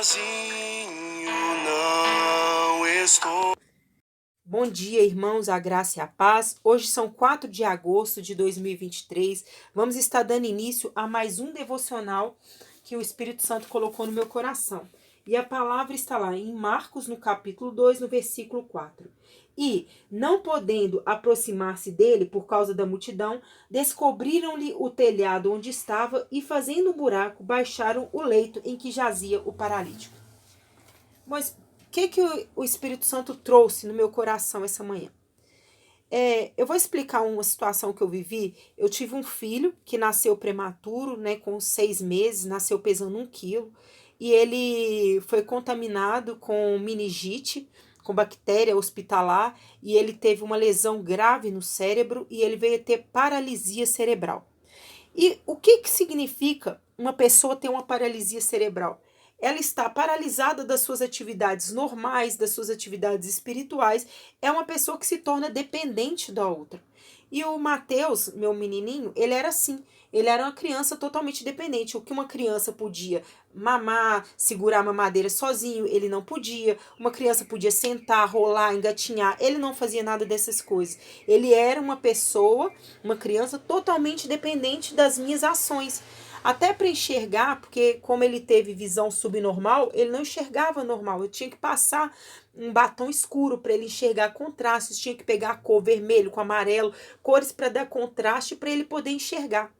sozinho não estou. Bom dia, irmãos, a graça e a paz. Hoje são 4 de agosto de 2023. Vamos estar dando início a mais um devocional que o Espírito Santo colocou no meu coração. E a palavra está lá em Marcos, no capítulo 2, no versículo 4. E, não podendo aproximar-se dele por causa da multidão, descobriram-lhe o telhado onde estava e, fazendo um buraco, baixaram o leito em que jazia o paralítico. Mas o que o Espírito Santo trouxe no meu coração essa manhã? Eu vou explicar uma situação que eu vivi. Eu tive um filho que nasceu prematuro, né, com 6 meses, nasceu pesando 1 quilo, e ele foi contaminado com meningite, com bactéria hospitalar, e ele teve uma lesão grave no cérebro e ele veio a ter paralisia cerebral. E o que significa uma pessoa ter uma paralisia cerebral? Ela está paralisada das suas atividades normais, das suas atividades espirituais, é uma pessoa que se torna dependente da outra. E o Mateus, meu menininho, ele era assim, ele era uma criança totalmente dependente. O que uma criança podia mamar, segurar a mamadeira sozinho, ele não podia. Uma criança podia sentar, rolar, engatinhar, ele não fazia nada dessas coisas. Ele era uma pessoa, uma criança totalmente dependente das minhas ações. Até para enxergar, porque como ele teve visão subnormal, ele não enxergava normal. Eu tinha que passar um batom escuro para ele enxergar contrastes, tinha que pegar a cor vermelho com amarelo, cores para dar contraste para ele poder enxergar.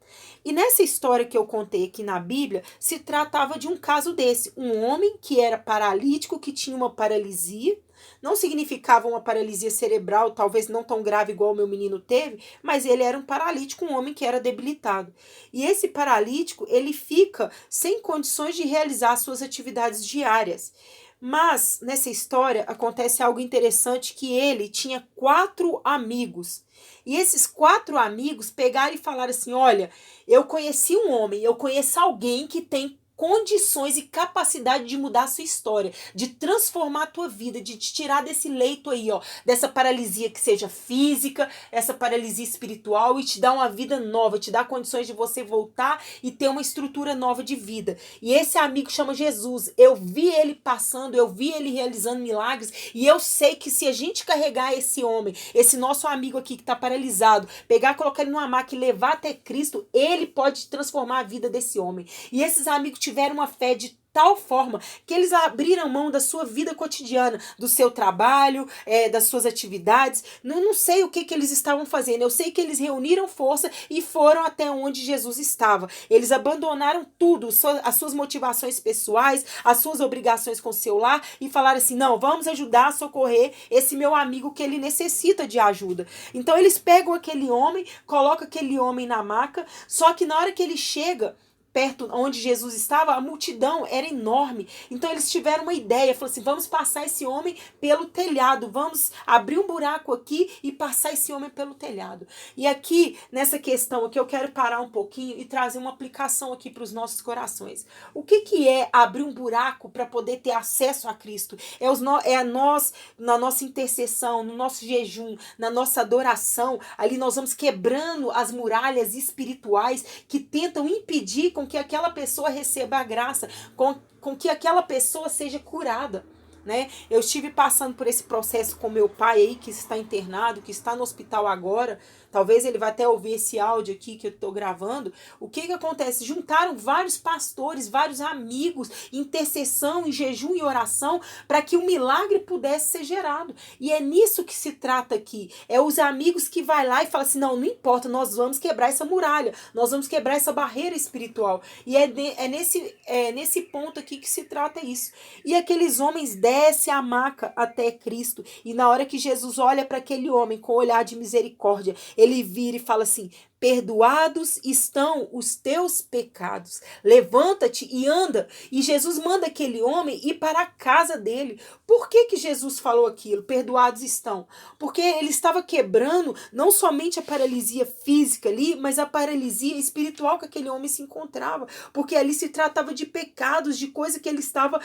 E nessa história que eu contei aqui na Bíblia, se tratava de um caso desse, um homem que era paralítico, que tinha uma paralisia. Não significava uma paralisia cerebral, talvez não tão grave igual o meu menino teve, mas ele era um paralítico, um homem que era debilitado. E esse paralítico, ele fica sem condições de realizar suas atividades diárias. Mas nessa história acontece algo interessante, que ele tinha 4 amigos. E esses 4 amigos pegaram e falaram assim: olha, eu conheci um homem, eu conheço alguém que tem condições e capacidade de mudar a sua história, de transformar a tua vida, de te tirar desse leito aí, ó, dessa paralisia que seja física, essa paralisia espiritual, e te dar uma vida nova, te dar condições de você voltar e ter uma estrutura nova de vida. E esse amigo chama Jesus. Eu vi ele passando, eu vi ele realizando milagres, e eu sei que se a gente carregar esse homem, esse nosso amigo aqui que está paralisado, pegar, colocar ele numa maca e levar até Cristo, ele pode transformar a vida desse homem. E esses amigos tiveram uma fé de tal forma que eles abriram mão da sua vida cotidiana, do seu trabalho, das suas atividades. Não sei o que eles estavam fazendo. Eu sei que eles reuniram força e foram até onde Jesus estava. Eles abandonaram tudo, as suas motivações pessoais, as suas obrigações com o seu lar, e falaram assim: não, vamos ajudar a socorrer esse meu amigo que ele necessita de ajuda. Então eles pegam aquele homem, colocam aquele homem na maca, só que na hora que ele chega perto onde Jesus estava, a multidão era enorme. Então eles tiveram uma ideia, falaram assim: vamos passar esse homem pelo telhado, vamos abrir um buraco aqui e passar esse homem pelo telhado. E aqui, nessa questão aqui, eu quero parar um pouquinho e trazer uma aplicação aqui para os nossos corações. O que é abrir um buraco para poder ter acesso a Cristo? É nós, na nossa intercessão, no nosso jejum, na nossa adoração, ali nós vamos quebrando as muralhas espirituais que tentam impedir com que aquela pessoa receba a graça, com que aquela pessoa seja curada, né? Eu estive passando por esse processo com meu pai aí, que está internado, que está no hospital agora. Talvez ele vai até ouvir esse áudio aqui que eu estou gravando. O que acontece? Juntaram vários pastores, vários amigos, intercessão, em jejum e oração, para que o milagre pudesse ser gerado. E é nisso que se trata aqui. É os amigos que vai lá e falam assim: não importa, nós vamos quebrar essa muralha, nós vamos quebrar essa barreira espiritual. E é nesse ponto aqui que se trata isso. E aqueles homens descem a maca até Cristo. E na hora que Jesus olha para aquele homem com olhar de misericórdia, ele vira e fala assim: perdoados estão os teus pecados, levanta-te e anda. E Jesus manda aquele homem ir para a casa dele. Por que Jesus falou aquilo? Perdoados estão. Porque ele estava quebrando não somente a paralisia física ali, mas a paralisia espiritual que aquele homem se encontrava. Porque ali se tratava de pecados, de coisa que ele estava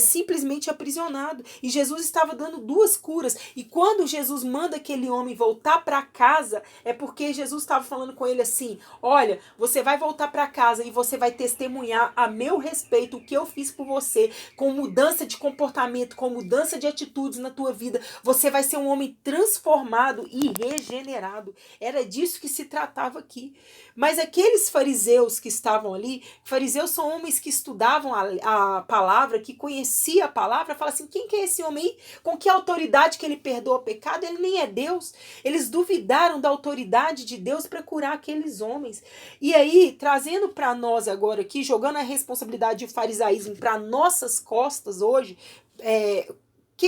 simplesmente aprisionado. E Jesus estava dando 2 curas. E quando Jesus manda aquele homem voltar para casa, é porque Jesus estava falando falando com ele assim: olha, você vai voltar para casa e você vai testemunhar a meu respeito o que eu fiz por você, com mudança de comportamento, com mudança de atitudes na tua vida. Você vai ser um homem transformado e regenerado. Era disso que se tratava aqui. Mas aqueles fariseus que estavam ali, fariseus são homens que estudavam a palavra, que conhecia a palavra, fala assim: quem que é esse homem aí? Com que autoridade que ele perdoa o pecado? Ele nem é Deus. Eles duvidaram da autoridade de Deus para curar aqueles homens. E aí, trazendo para nós agora aqui, jogando a responsabilidade de farisaísmo para nossas costas hoje,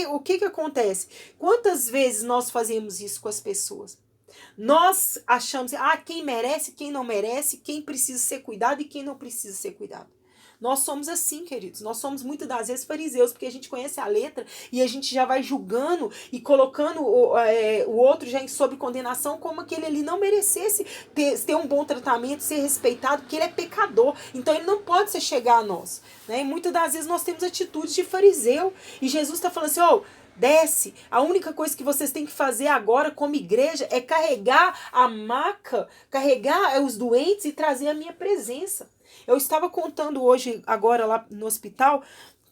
o que acontece? Quantas vezes nós fazemos isso com as pessoas? Nós achamos, quem merece, quem não merece, quem precisa ser cuidado e quem não precisa ser cuidado. Nós somos assim, queridos. Nós somos muitas das vezes fariseus, porque a gente conhece a letra e a gente já vai julgando e colocando o outro já em sob condenação, como aquele ali não merecesse ter um bom tratamento, ser respeitado, porque ele é pecador. Então ele não pode se chegar a nós. Né? E muitas das vezes nós temos atitudes de fariseu. E Jesus está falando assim: desce. A única coisa que vocês têm que fazer agora como igreja é carregar a maca, carregar os doentes e trazer a minha presença. Eu estava contando hoje, agora lá no hospital,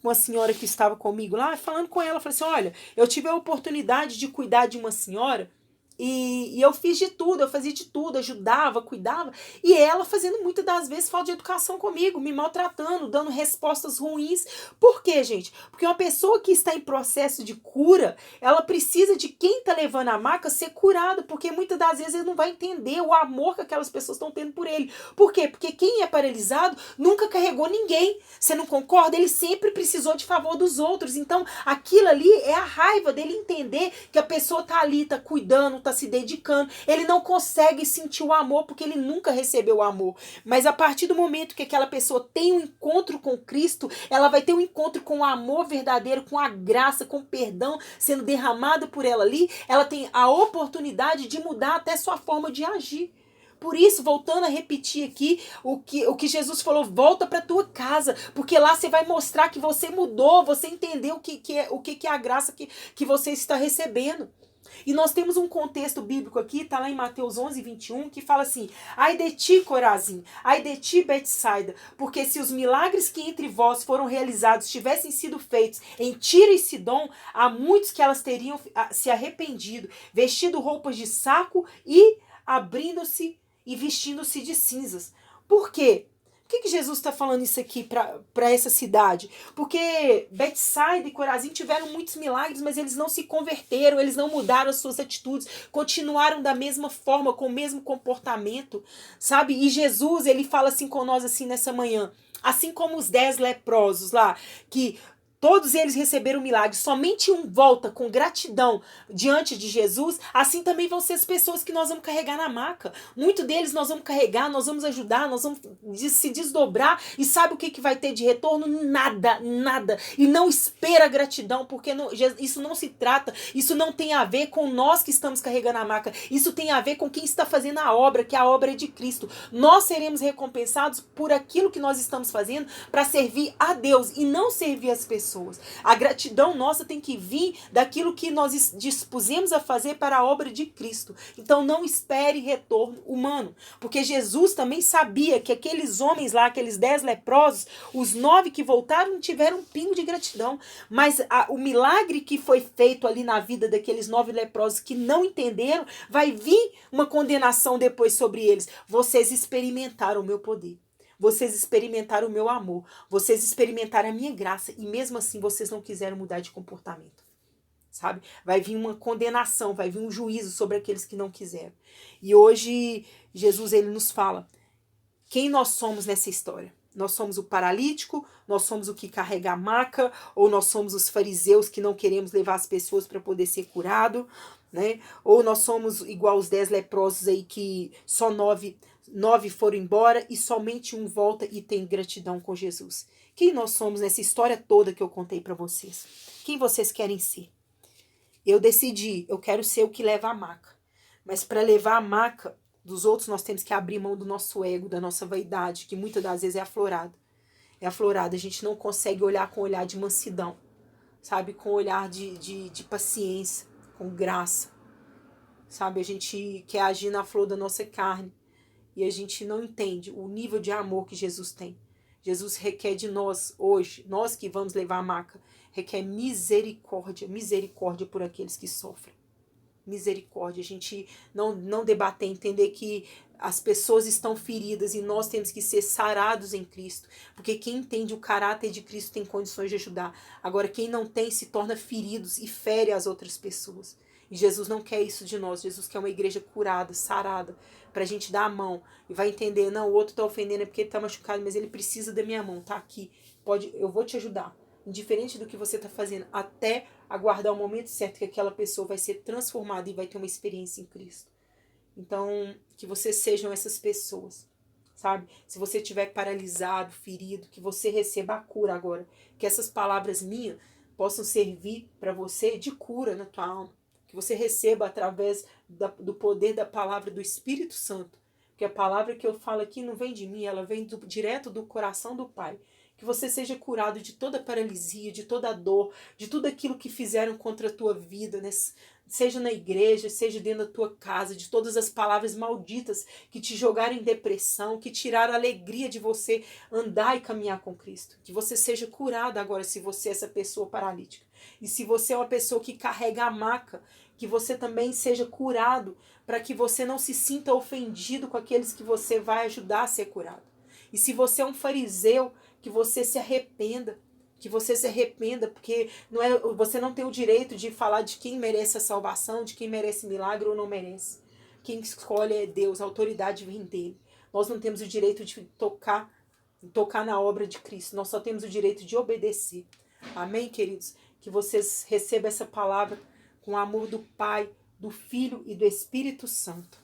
uma senhora que estava comigo lá, falando com ela, falei assim: olha, eu tive a oportunidade de cuidar de uma senhora e eu fiz de tudo, eu fazia de tudo, ajudava, cuidava, e ela fazendo muitas das vezes falta de educação comigo, me maltratando, dando respostas ruins. Por quê, gente? Porque uma pessoa que está em processo de cura, ela precisa de quem está levando a maca ser curado, porque muitas das vezes ele não vai entender o amor que aquelas pessoas estão tendo por ele. Por quê? Porque quem é paralisado nunca carregou ninguém. Você não concorda? Ele sempre precisou de favor dos outros. Então, aquilo ali é a raiva dele entender que a pessoa está ali, está cuidando, está se dedicando. Ele não consegue sentir o amor porque ele nunca recebeu o amor. Mas a partir do momento que aquela pessoa tem um encontro com Cristo, ela vai ter um encontro com o amor verdadeiro, com a graça, com o perdão sendo derramado por ela ali. Ela tem a oportunidade de mudar até sua forma de agir. Por isso, voltando a repetir aqui o que Jesus falou: volta para tua casa, porque lá você vai mostrar que você mudou, você entendeu o que é a graça que você está recebendo. E nós temos um contexto bíblico aqui, está lá em Mateus 11:21, que fala assim: ai de ti, Corazim, ai de ti, Betsaida, porque se os milagres que entre vós foram realizados tivessem sido feitos em Tiro e Sidom, há muitos que elas teriam se arrependido, vestido roupas de saco e abrindo-se e vestindo-se de cinzas. Por quê? Por que Jesus está falando isso aqui para essa cidade? Porque Betsaida e Corazim tiveram muitos milagres, mas eles não se converteram, eles não mudaram as suas atitudes, continuaram da mesma forma, com o mesmo comportamento, sabe? E Jesus, ele fala assim com nós assim nessa manhã, assim como os 10 leprosos lá, que todos eles receberam milagres, somente um volta com gratidão diante de Jesus, assim também vão ser as pessoas que nós vamos carregar na maca. Muitos deles nós vamos carregar, nós vamos ajudar, nós vamos se desdobrar, e sabe o que vai ter de retorno? Nada, nada. E não espera gratidão, porque isso não se trata, isso não tem a ver com nós que estamos carregando a maca, isso tem a ver com quem está fazendo a obra, que a obra é de Cristo. Nós seremos recompensados por aquilo que nós estamos fazendo para servir a Deus e não servir as pessoas. A gratidão nossa tem que vir daquilo que nós dispusemos a fazer para a obra de Cristo. Então não espere retorno humano, porque Jesus também sabia que aqueles homens lá, aqueles 10 leprosos, os 9 que voltaram não tiveram um pingo de gratidão, mas o milagre que foi feito ali na vida daqueles 9 leprosos que não entenderam, vai vir uma condenação depois sobre eles. Vocês experimentaram o meu poder. Vocês experimentaram o meu amor, vocês experimentaram a minha graça, e mesmo assim vocês não quiseram mudar de comportamento, sabe? Vai vir uma condenação, vai vir um juízo sobre aqueles que não quiseram. E hoje Jesus, ele nos fala quem nós somos nessa história. Nós somos o paralítico, nós somos o que carrega a maca, ou nós somos os fariseus que não queremos levar as pessoas para poder ser curado, né? Ou nós somos igual os 10 leprosos aí, que só 9 foram embora e somente um volta e tem gratidão com Jesus. Quem nós somos nessa história toda que eu contei para vocês? Quem vocês querem ser? Eu decidi, eu quero ser o que leva a maca. Mas para levar a maca dos outros, nós temos que abrir mão do nosso ego, da nossa vaidade, que muitas das vezes é aflorada. É aflorada, a gente não consegue olhar com olhar de mansidão, sabe? Com olhar de paciência, com graça, sabe? A gente quer agir na flor da nossa carne, e a gente não entende o nível de amor que Jesus tem. Jesus requer de nós hoje, nós que vamos levar a maca, requer misericórdia, misericórdia por aqueles que sofrem. Misericórdia, a gente não debater, entender que as pessoas estão feridas e nós temos que ser sarados em Cristo, porque quem entende o caráter de Cristo tem condições de ajudar. Agora, quem não tem se torna feridos e fere as outras pessoas. E Jesus não quer isso de nós. Jesus quer uma igreja curada, sarada, pra gente dar a mão e vai entender, não, o outro tá ofendendo é porque ele tá machucado, mas ele precisa da minha mão, tá aqui, eu vou te ajudar. Indiferente do que você está fazendo, até aguardar o momento certo que aquela pessoa vai ser transformada e vai ter uma experiência em Cristo. Então, que vocês sejam essas pessoas, sabe? Se você estiver paralisado, ferido, que você receba a cura agora. Que essas palavras minhas possam servir para você de cura na tua alma. Que você receba através do poder da palavra do Espírito Santo. Porque a palavra que eu falo aqui não vem de mim, ela vem direto do coração do Pai. Que você seja curado de toda paralisia, de toda dor, de tudo aquilo que fizeram contra a tua vida, né? Seja na igreja, seja dentro da tua casa, de todas as palavras malditas que te jogaram em depressão, que tiraram a alegria de você andar e caminhar com Cristo. Que você seja curado agora se você é essa pessoa paralítica. E se você é uma pessoa que carrega a maca, que você também seja curado para que você não se sinta ofendido com aqueles que você vai ajudar a ser curado. E se você é um fariseu, que você se arrependa, porque você não tem o direito de falar de quem merece a salvação, de quem merece milagre ou não merece. Quem escolhe é Deus, a autoridade vem dele. Nós não temos o direito de tocar na obra de Cristo, nós só temos o direito de obedecer. Amém, queridos? Que vocês recebam essa palavra com o amor do Pai, do Filho e do Espírito Santo.